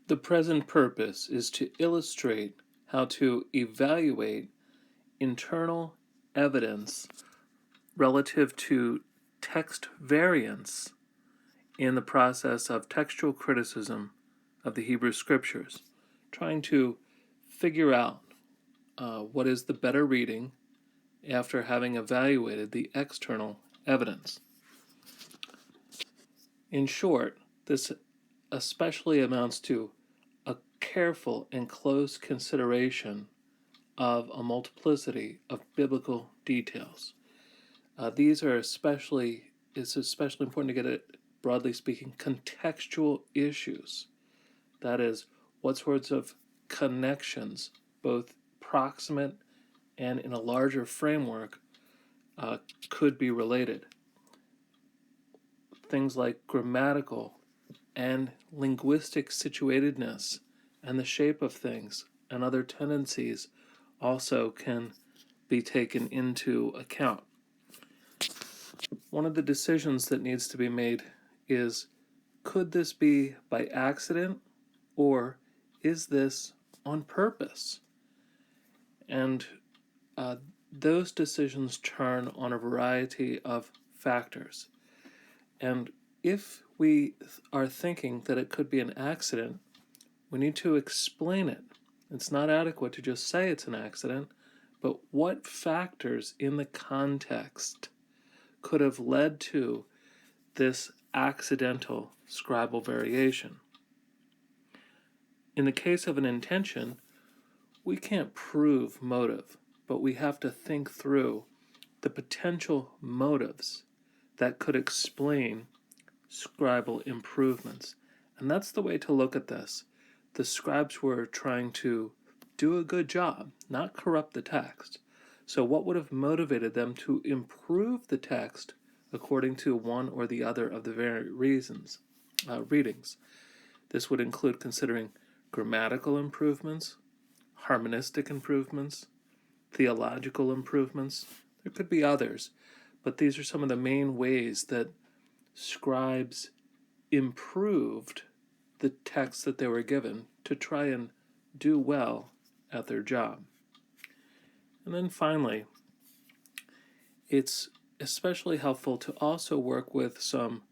The present purpose is to illustrate how to evaluate internal evidence relative to text variants in the process of textual criticism of the Hebrew Scriptures, trying to figure out what is the better reading after having evaluated the external evidence. In short, this especially amounts to a careful and close consideration of a multiplicity of biblical details. It's especially important to get at, broadly speaking, contextual issues. That is, what sorts of connections, both proximate and in a larger framework, could be related. Things like grammatical and linguistic situatedness and the shape of things and other tendencies also can be taken into account. One of the decisions that needs to be made is, could this be by accident, or is this on purpose? And those decisions turn on a variety of factors. And if we are thinking that it could be an accident, we need to explain it. It's not adequate to just say it's an accident, but what factors in the context could have led to this accidental scribal variation? In the case of an intention, we can't prove motive, but we have to think through the potential motives that could explain scribal improvements. And that's the way to look at this. The scribes were trying to do a good job, not corrupt the text. So what would have motivated them to improve the text according to one or the other of the very readings? This would include considering grammatical improvements, harmonistic improvements, theological improvements. There could be others, but these are some of the main ways that scribes improved the text that they were given to try and do well at their job. And then finally, it's especially helpful to also work with some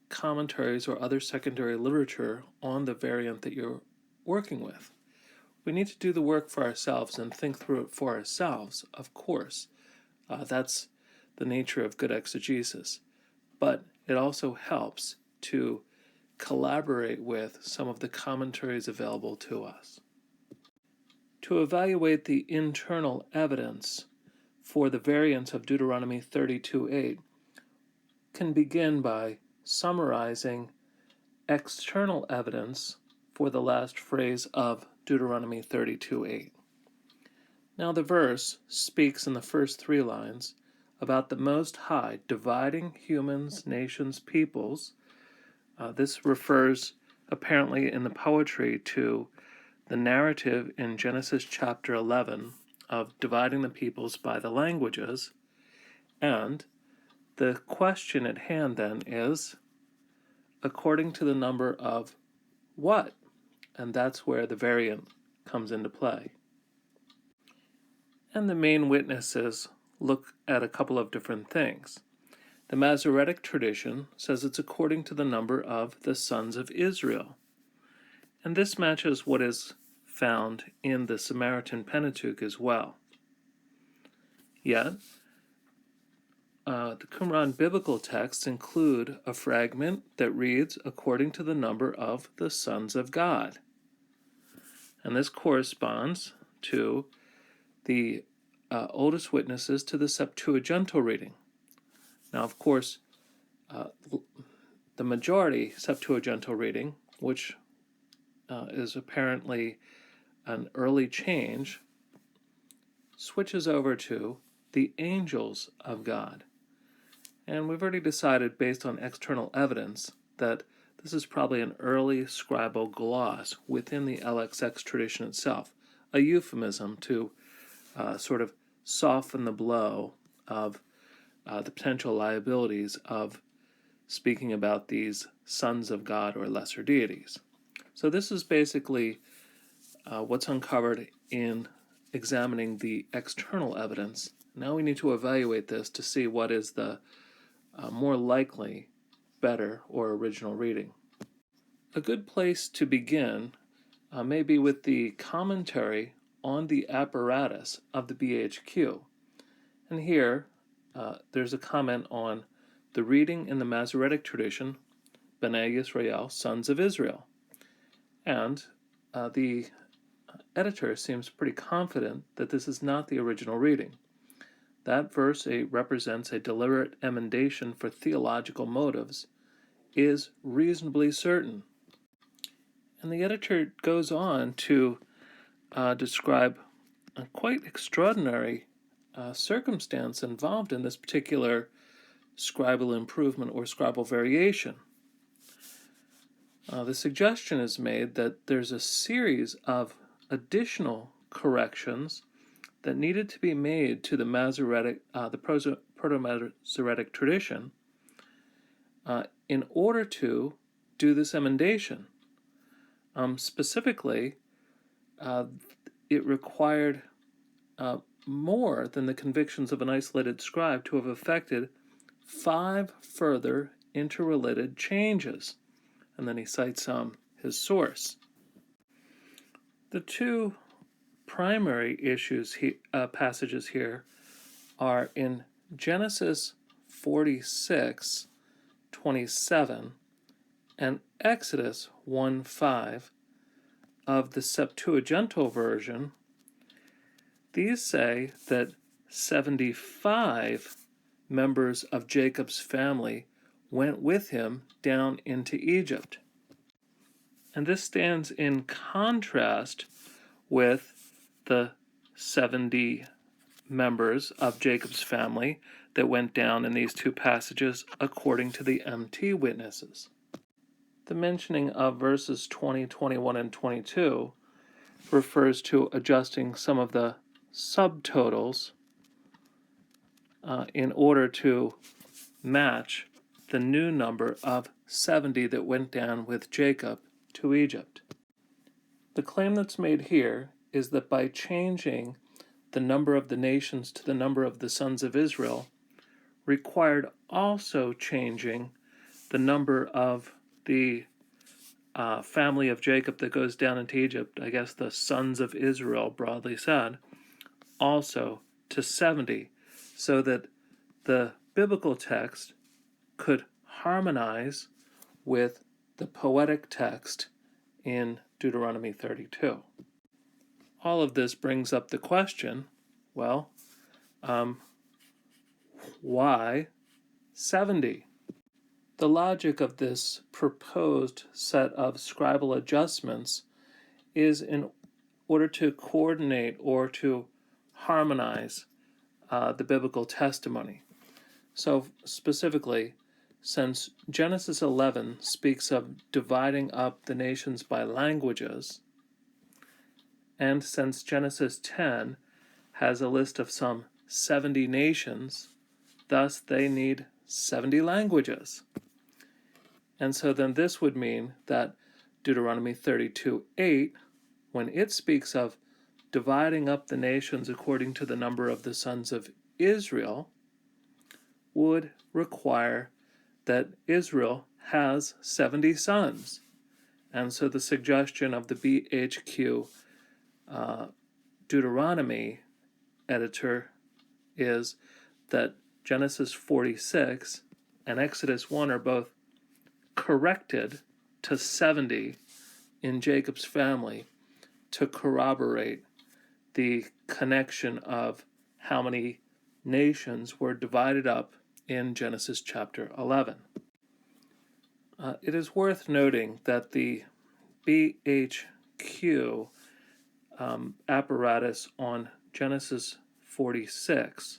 commentaries or other secondary literature on the variant that you're working with. We need to do the work for ourselves and think through it for ourselves, of course. That's the nature of good exegesis. But it also helps to collaborate with some of the commentaries available to us. To evaluate the internal evidence for the variants of Deuteronomy 32:8 can begin by summarizing external evidence for the last phrase of Deuteronomy 32:8. Now the verse speaks in the first 3 lines about the Most High dividing humans, nations, peoples. This refers apparently in the poetry to the narrative in Genesis chapter 11 of dividing the peoples by the languages. And the question at hand then is, according to the number of what? And that's where the variant comes into play. And the main witnesses look at a couple of different things. The Masoretic tradition says it's according to the number of the sons of Israel. And this matches what is found in the Samaritan Pentateuch as well. Yet, the Qumran biblical texts include a fragment that reads according to the number of the sons of God. And this corresponds to the oldest witnesses to the Septuagintal reading. Now, of course, the majority Septuagintal reading, which is apparently an early change, switches over to the angels of God. And we've already decided, based on external evidence, that this is probably an early scribal gloss within the LXX tradition itself, a euphemism to sort of soften the blow of the potential liabilities of speaking about these sons of God or lesser deities. So this is basically what's uncovered in examining the external evidence. Now we need to evaluate this to see what is the more likely, better, or original reading. A good place to begin may be with the commentary on the apparatus of the BHQ. And here there's a comment on the reading in the Masoretic tradition, B'nai Yisrael, sons of Israel. And the editor seems pretty confident that this is not the original reading. That verse represents a deliberate emendation for theological motives, is reasonably certain. And the editor goes on to describe a quite extraordinary circumstance involved in this particular scribal improvement or scribal variation. The suggestion is made that there's a series of additional corrections that needed to be made to the Masoretic, the Proto-Masoretic tradition in order to do this emendation. Specifically, it required more than the convictions of an isolated scribe to have affected 5 further interrelated changes. And then he cites his source. The 2 primary passages here are in Genesis 46:27 and Exodus 1:5 of the Septuagintal version. These say that 75 members of Jacob's family went with him down into Egypt. And this stands in contrast with the 70 members of Jacob's family that went down in these 2 passages according to the MT witnesses. The mentioning of verses 20, 21, and 22 refers to adjusting some of the subtotals in order to match the new number of 70 that went down with Jacob to Egypt. The claim that's made here is that by changing the number of the nations to the number of the sons of Israel required also changing the number of the family of Jacob that goes down into Egypt, I guess the sons of Israel, broadly said, also to 70, so that the biblical text could harmonize with the poetic text in Deuteronomy 32. All of this brings up the question, well, why 70? The logic of this proposed set of scribal adjustments is in order to coordinate or to harmonize the biblical testimony. So specifically, since Genesis 11 speaks of dividing up the nations by languages, and since Genesis 10 has a list of some 70 nations, thus they need 70 languages. And so then this would mean that Deuteronomy 32:8, when it speaks of dividing up the nations according to the number of the sons of Israel, would require that Israel has 70 sons. And so the suggestion of the BHQ Deuteronomy editor is that Genesis 46 and Exodus 1 are both corrected to 70 in Jacob's family to corroborate the connection of how many nations were divided up in Genesis chapter 11. It is worth noting that the BHQ apparatus on Genesis 46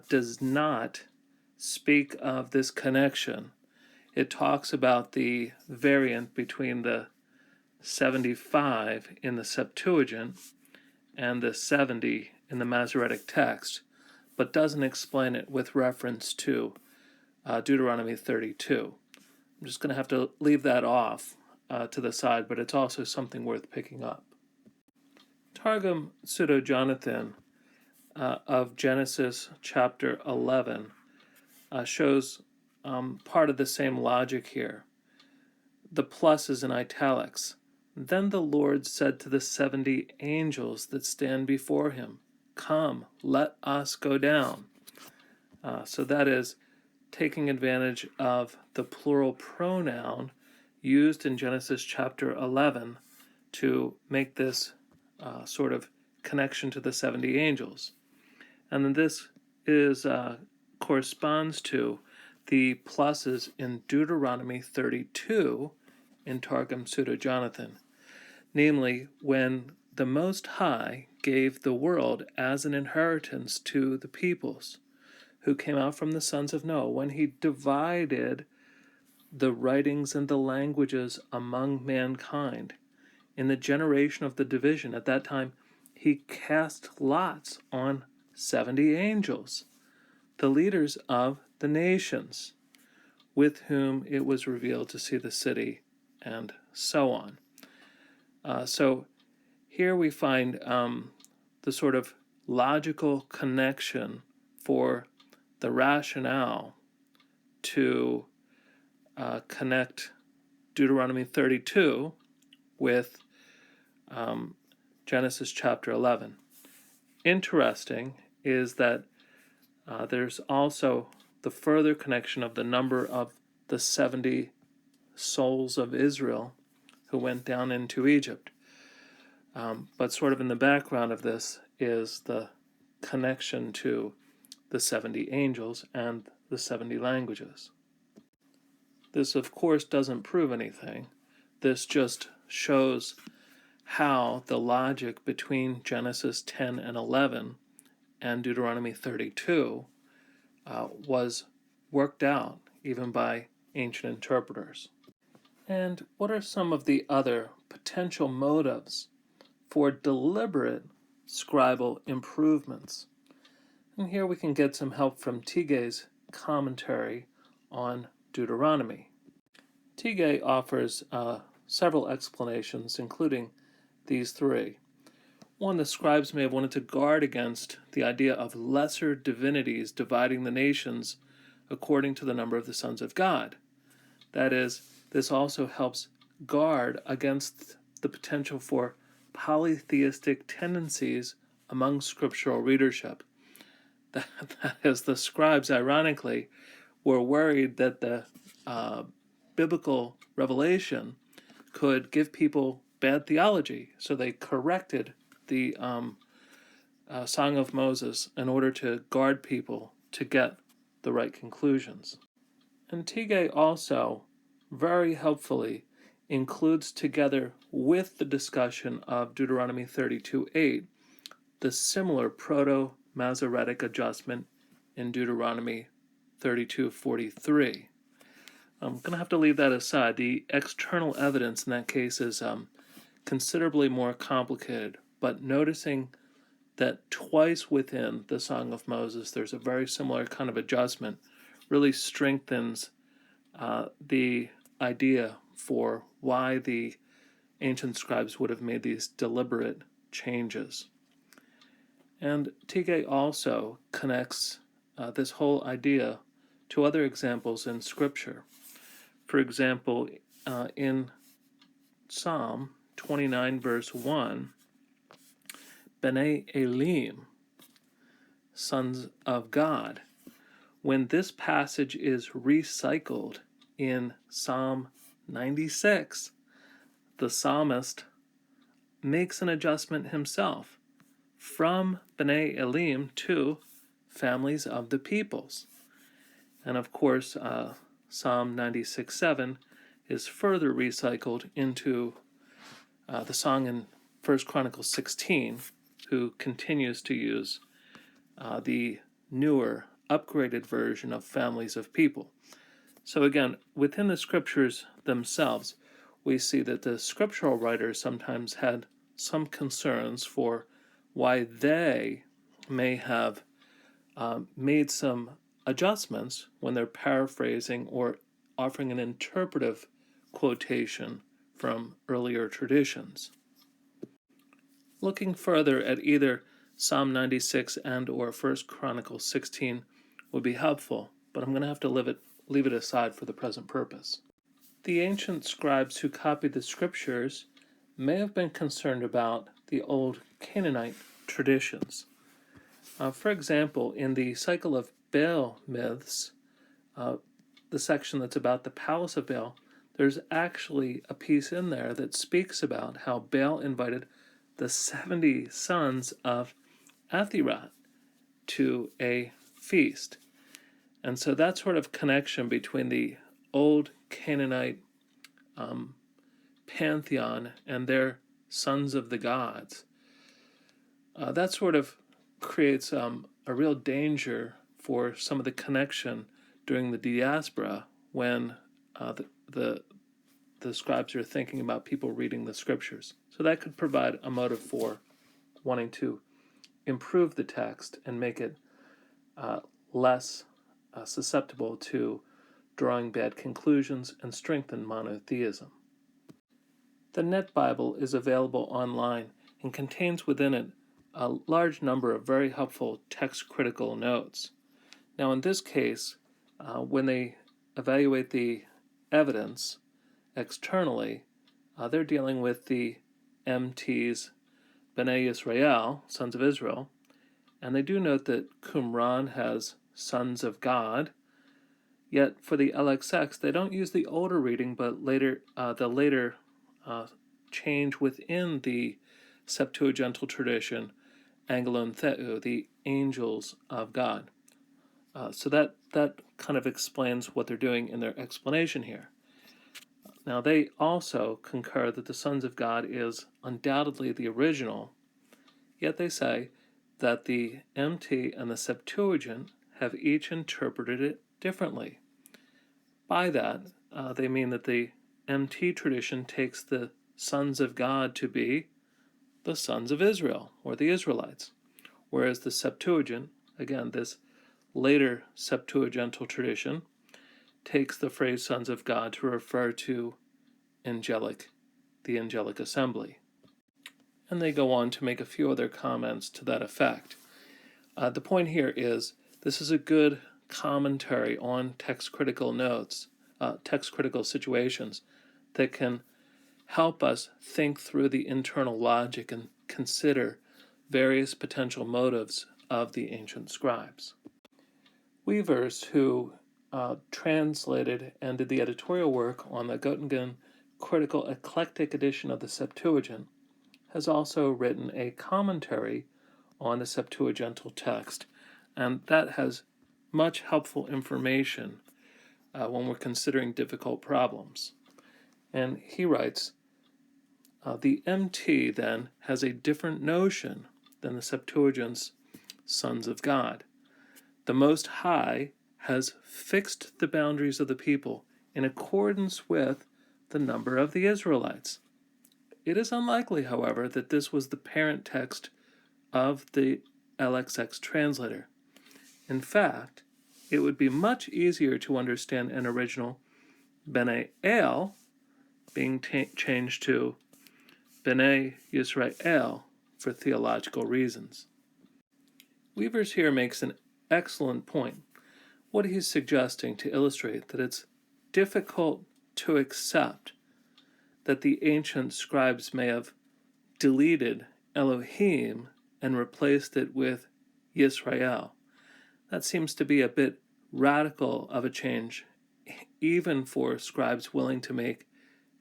does not speak of this connection. It talks about the variant between the 75 in the Septuagint and the 70 in the Masoretic text, but doesn't explain it with reference to Deuteronomy 32. I'm just going to have to leave that off to the side, but it's also something worth picking up. Targum Pseudo-Jonathan of Genesis chapter 11 shows part of the same logic here. The plus is in italics. Then the Lord said to the 70 angels that stand before him, "Come, let us go down." So that is taking advantage of the plural pronoun used in Genesis chapter 11 to make this sort of connection to the 70 angels. And then this is corresponds to the pluses in Deuteronomy 32 in Targum Pseudo-Jonathan, namely when the Most High gave the world as an inheritance to the peoples who came out from the sons of Noah, when he divided the writings and the languages among mankind. In the generation of the division, at that time, he cast lots on 70 angels, the leaders of the nations, with whom it was revealed to see the city, and so on. So here we find the sort of logical connection for the rationale to connect Deuteronomy 32 with Genesis chapter 11. Interesting is that there's also the further connection of the number of the 70 souls of Israel who went down into Egypt. But sort of in the background of this is the connection to the 70 angels and the 70 languages. This, of course, doesn't prove anything. This just shows how the logic between Genesis 10 and 11 and Deuteronomy 32 was worked out even by ancient interpreters. And what are some of the other potential motives for deliberate scribal improvements? And here we can get some help from Tigay's commentary on Deuteronomy. Tigay offers several explanations, including these three. One, the scribes may have wanted to guard against the idea of lesser divinities dividing the nations according to the number of the sons of God. That is, this also helps guard against the potential for polytheistic tendencies among scriptural readership. That is, the scribes, ironically, were worried that the biblical revelation could give people bad theology, so they corrected the Song of Moses in order to guard people to get the right conclusions. And Tigay also very helpfully includes together with the discussion of Deuteronomy 32:8 the similar proto-Masoretic adjustment in Deuteronomy 32:43. I'm going to have to leave that aside. The external evidence in that case is considerably more complicated, but noticing that twice within the Song of Moses there's a very similar kind of adjustment really strengthens the idea for why the ancient scribes would have made these deliberate changes. And Tigay also connects this whole idea to other examples in Scripture. For example, in Psalm 29 verse 1, B'nai Elim, sons of God. When this passage is recycled in Psalm 96, the psalmist makes an adjustment himself from B'nai Elim to families of the peoples. And of course, Psalm 96:7 is further recycled into the song in 1 Chronicles 16, who continues to use the newer, upgraded version of families of people. So again, within the scriptures themselves, we see that the scriptural writers sometimes had some concerns for why they may have made some adjustments when they're paraphrasing or offering an interpretive quotation from earlier traditions. Looking further at either Psalm 96 and or 1 Chronicles 16 would be helpful, but I'm going to have to leave it aside for the present purpose. The ancient scribes who copied the scriptures may have been concerned about the old Canaanite traditions. For example, in the Cycle of Baal myths, the section that's about the palace of Baal, there's actually a piece in there that speaks about how Baal invited the 70 sons of Athirat to a feast. And so that sort of connection between the old Canaanite pantheon and their sons of the gods, that sort of creates a real danger for some of the connection during the diaspora when the scribes are thinking about people reading the scriptures. So that could provide a motive for wanting to improve the text and make it less susceptible to drawing bad conclusions and strengthen monotheism. The Net Bible is available online and contains within it a large number of very helpful text-critical notes. Now, in this case, when they evaluate the evidence externally, they're dealing with the MTs, B'nai Yisrael, sons of Israel, and they do note that Qumran has sons of God, yet for the LXX, they don't use the older reading, but the later change within the Septuagintal tradition, Angelon Theou, the angels of God. So that kind of explains what they're doing in their explanation here. Now, they also concur that the sons of God is undoubtedly the original, yet they say that the MT and the Septuagint have each interpreted it differently. By that, they mean that the MT tradition takes the sons of God to be the sons of Israel, or the Israelites, whereas the Septuagint, again, this later Septuagintal tradition, takes the phrase sons of God to refer to the angelic assembly. And they go on to make a few other comments to that effect. The point here is this is a good commentary on text-critical notes, text-critical situations that can help us think through the internal logic and consider various potential motives of the ancient scribes. Weavers, who translated and did the editorial work on the Göttingen Critical Eclectic edition of the Septuagint, has also written a commentary on the Septuagintal text, and that has much helpful information when we're considering difficult problems. And he writes, the MT then has a different notion than the Septuagint's sons of God. The Most High has fixed the boundaries of the people in accordance with the number of the Israelites. It is unlikely, however, that this was the parent text of the LXX translator. In fact, it would be much easier to understand an original B'nai El being changed to B'nai Yisrael for theological reasons. Weavers here makes an excellent point. What he's suggesting to illustrate that it's difficult to accept that the ancient scribes may have deleted Elohim and replaced it with Yisrael. That seems to be a bit radical of a change, even for scribes willing to make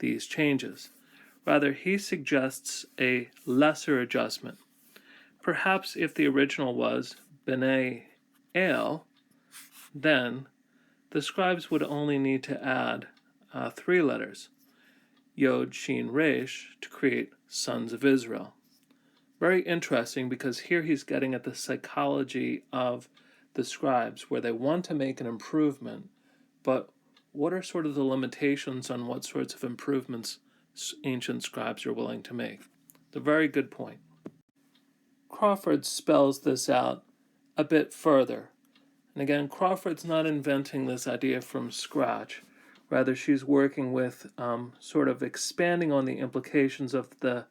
these changes. Rather, he suggests a lesser adjustment. Perhaps if the original was B'nai El, then the scribes would only need to add 3 letters, Yod, Shin, Resh, to create sons of Israel. Very interesting, because here he's getting at the psychology of the scribes, where they want to make an improvement, but what are sort of the limitations on what sorts of improvements ancient scribes are willing to make? It's a very good point. Crawford spells this out a bit further. And again, Crawford's not inventing this idea from scratch. Rather, she's working with sort of expanding on the implications of the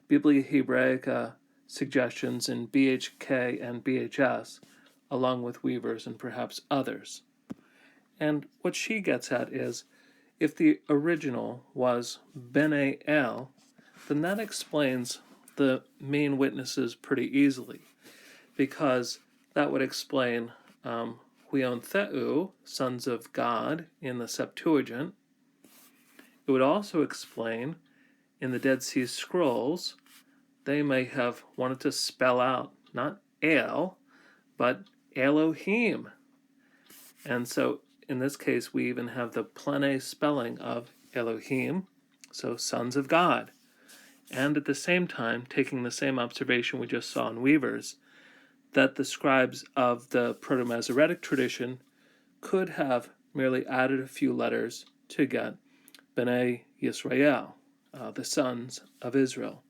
Biblia Hebraica suggestions in BHK and BHS, along with Weaver's and perhaps others. And what she gets at is, if the original was Bene El, then that explains the main witnesses pretty easily, because that would explain Huion Theu, sons of God, in the Septuagint. It would also explain, in the Dead Sea Scrolls, they may have wanted to spell out not El, but Elohim. And so in this case, we even have the plene spelling of Elohim, so sons of God. And at the same time, taking the same observation we just saw in Weaver's, that the scribes of the Proto-Masoretic tradition could have merely added a few letters to get B'nai Yisrael, the sons of Israel.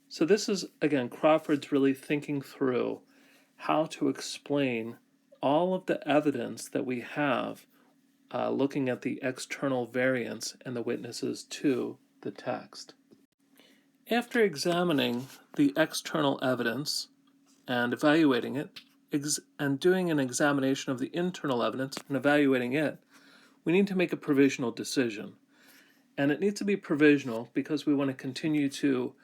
So this is, again, Crawford's really thinking through how to explain all of the evidence that we have looking at the external variants and the witnesses to the text. After examining the external evidence and evaluating it, and doing an examination of the internal evidence and evaluating it, we need to make a provisional decision. And it needs to be provisional because we want to continue to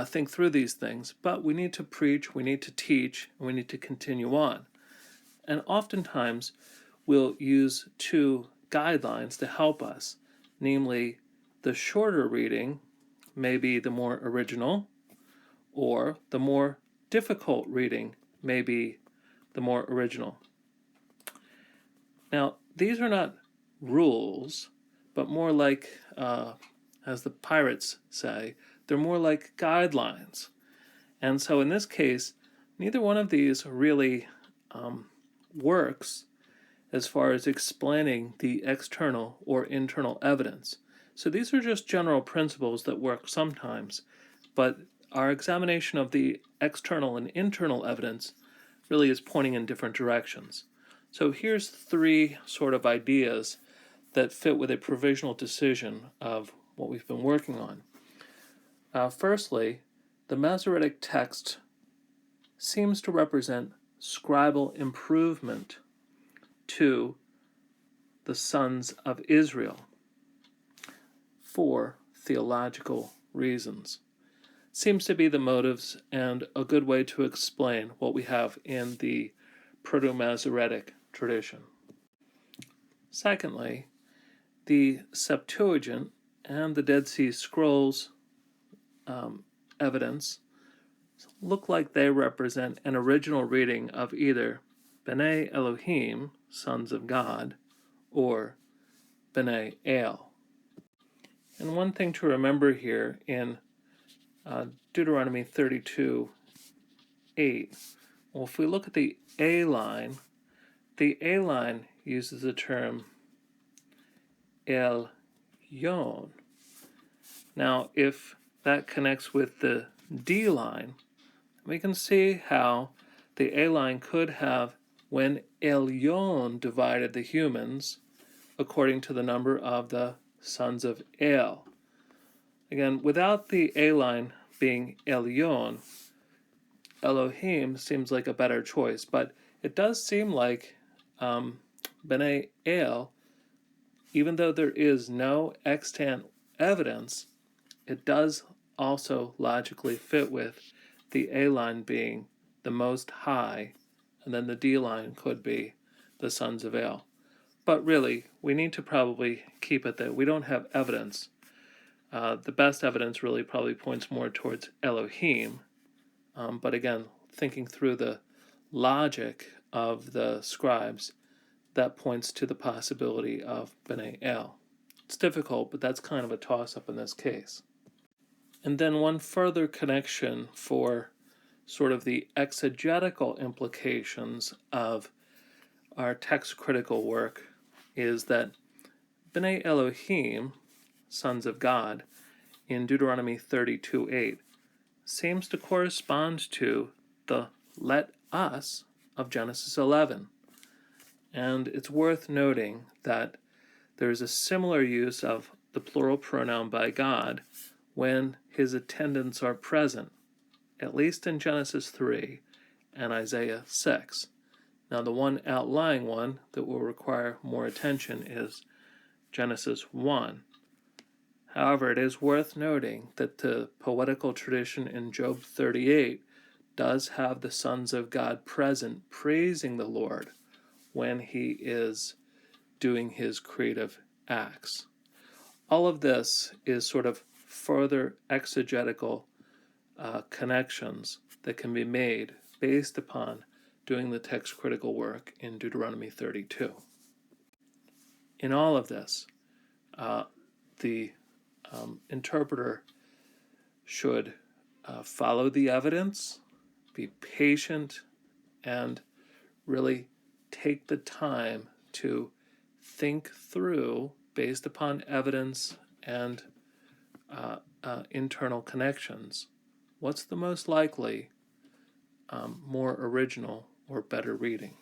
think through these things, but we need to preach, we need to teach, and we need to continue on. And oftentimes, we'll use two guidelines to help us, namely, the shorter reading may be the more original, or the more difficult reading may be the more original. Now, these are not rules, but more like, as the pirates say, they're more like guidelines. And so in this case, neither one of these really works as far as explaining the external or internal evidence. So these are just general principles that work sometimes, but our examination of the external and internal evidence really is pointing in different directions. So here's three sort of ideas that fit with a provisional decision of what we've been working on. Firstly, the Masoretic text seems to represent scribal improvement to the sons of Israel for theological reasons. Seems to be the motives and a good way to explain what we have in the Proto-Masoretic tradition. Secondly, the Septuagint and the Dead Sea Scrolls evidence look like they represent an original reading of either B'nai Elohim, sons of God, or B'nai El. And one thing to remember here in Deuteronomy 32:8, well, if we look at the A line uses the term El Yon. Now, if that connects with the D line, we can see how the A line could have when Elyon divided the humans according to the number of the sons of El. Again, without the A line being Elyon, Elohim seems like a better choice, but it does seem like B'nai El, even though there is no extant evidence, it does also logically fit with the A line being the most high, and then the D line could be the sons of El. But really, we need to probably keep it that we don't have evidence. The best evidence really probably points more towards Elohim, but again, thinking through the logic of the scribes, that points to the possibility of B'nai El. It's difficult, but that's kind of a toss-up in this case. And then one further connection for sort of the exegetical implications of our text-critical work is that B'nai Elohim, sons of God, in Deuteronomy 32:8, seems to correspond to the let us of Genesis 11. And it's worth noting that There is a similar use of the plural pronoun by God when his attendants are present, at least in Genesis 3 and Isaiah 6. Now, the one outlying one that will require more attention is Genesis 1. However, it is worth noting that the poetical tradition in Job 38 does have the sons of God present, praising the Lord when he is doing his creative acts. All of this is sort of further exegetical connections that can be made based upon doing the text critical work in Deuteronomy 32. In all of this, the interpreter should follow the evidence, be patient, and really take the time to think through, based upon evidence and internal connections, what's the most likely, more original or better reading.